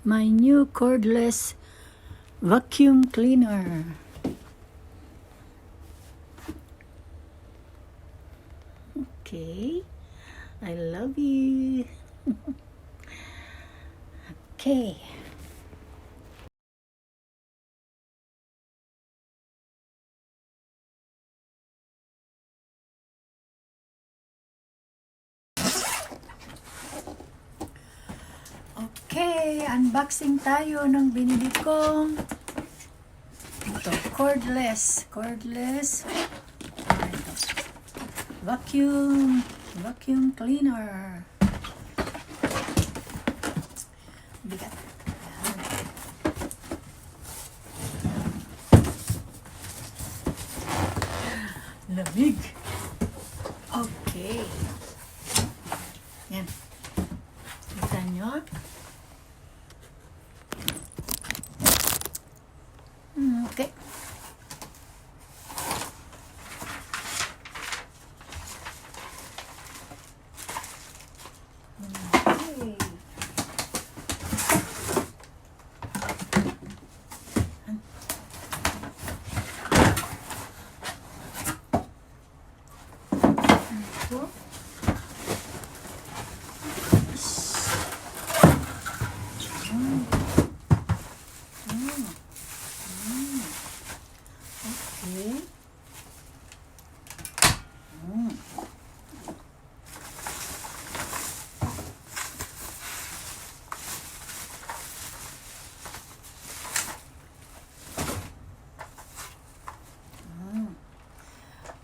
my new cordless vacuum cleaner. Okay, I love you. Okay. Okay, unboxing tayo ng binili kong ito, cordless vacuum cleaner. Bigat. Lamig. Okay. Yan. Kita nyo? Okay.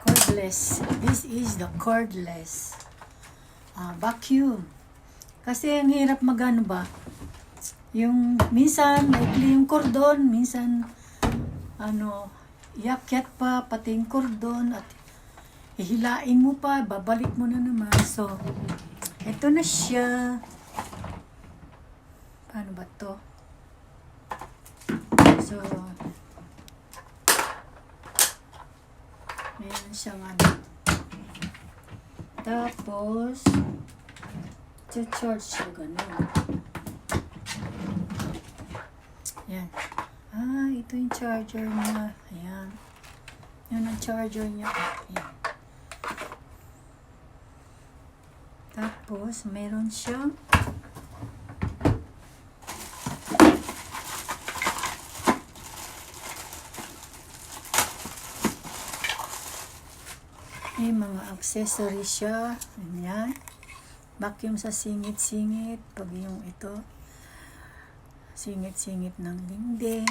Cordless. This is the cordless vacuum. Kasi ang hirap magano ba? Yung minsan maikli yung kordon, minsan yakyat pa pati yung kordon at hihilain mo pa, babalik mo na naman. So, ito na siya. Paano ba to? So, meron siyang tapos charge siya ganun. Yan. Ito yung charger niya. Ayan. Yan ang charger niya. Ayan. Tapos meron siyang may mga accessories siya. Ayan. Vacuum sa singit-singit. Pag yung ito, singit-singit ng dingding.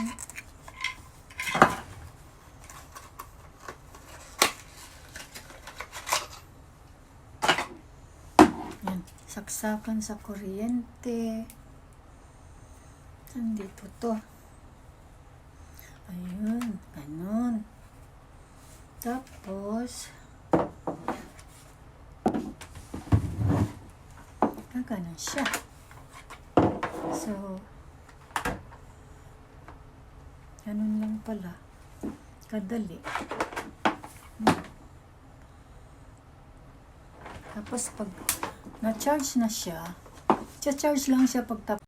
Ayan. Saksakan sa kuryente. Nandito to. Ayun. Ganun. Tapos, ganun siya. So, ganun lang pala. Kadali. Tapos, pag na-charge na siya, charge lang siya pag tapos.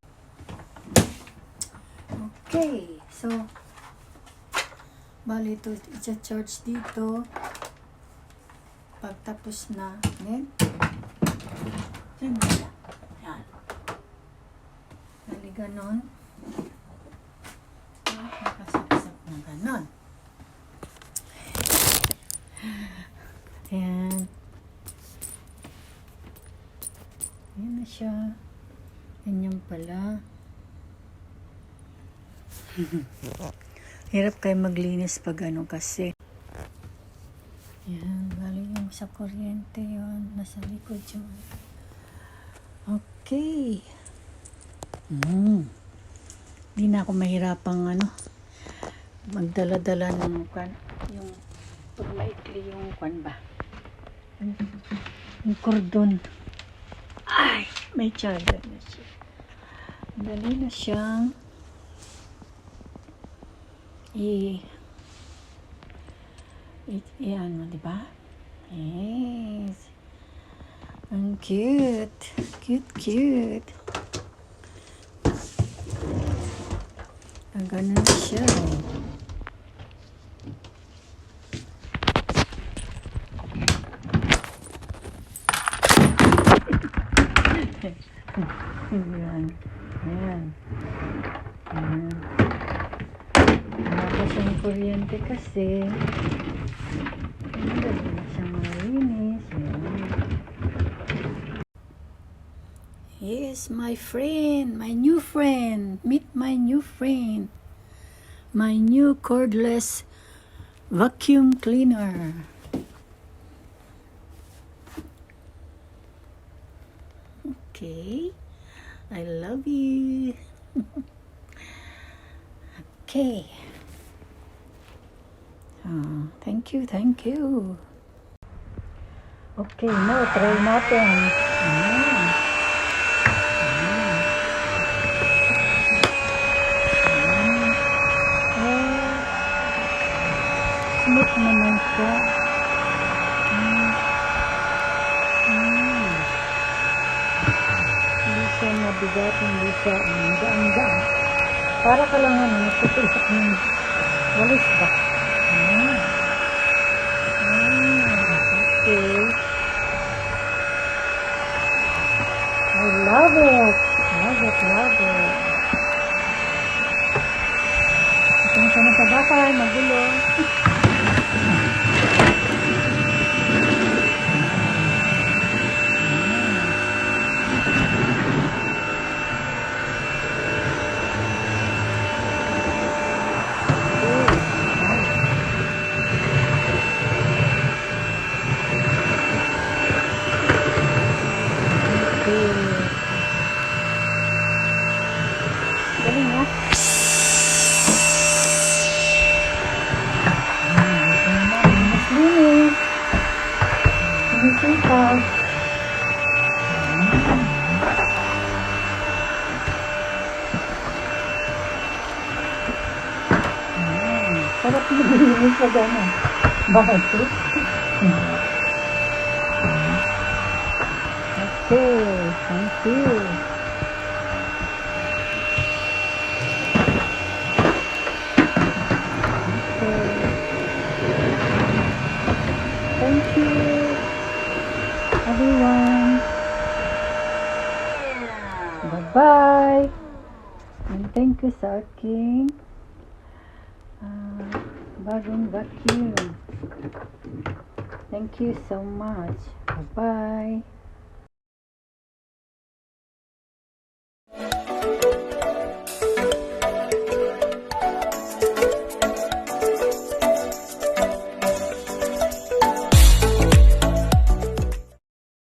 Okay. So, bali ito, i-charge dito. Pag tapos na, then, yan na siya. Yan. Bali ganon. Nakasaksak na ganon. Yan. Yan na siya. Ganyan pala. Hirap kayo maglinis pag ano kasi. Yan, bali yung sa kuryente yun. Nasa likod yun. Okay. Hindi na ako mahirapang magdala-dala ng yung pag maikli yung ba? Yung kordon. Ay, may charger na siya. Dali na siyang di ba? Yes. Ang cute. Cute. Ganun siya. Ayan. Ayan. Ayan. Tapos yung kuryente kasi hindi na siyang malinis. Ayan. Yes, my friend, my new friend. Meet my new friend. My new cordless vacuum cleaner. Okay. I love you. Okay. Thank you, thank you. Okay, now try natin. Smooth naman siya. Hindi siya mabigat, hindi siya gaan-gaan. Para ka lang nagtutulak ng walis ba? Okay. I love it. Love it, love it. Ito na siya na sa bahay, magulo. Galing ha? Mas linis. Sinisipag. Sarap nilinis na gano'n. Bakit? Okay, thank you. Thank you, everyone. Bye-bye. And thank you sa aking bagong vacuum. Thank you so much. Bye-bye.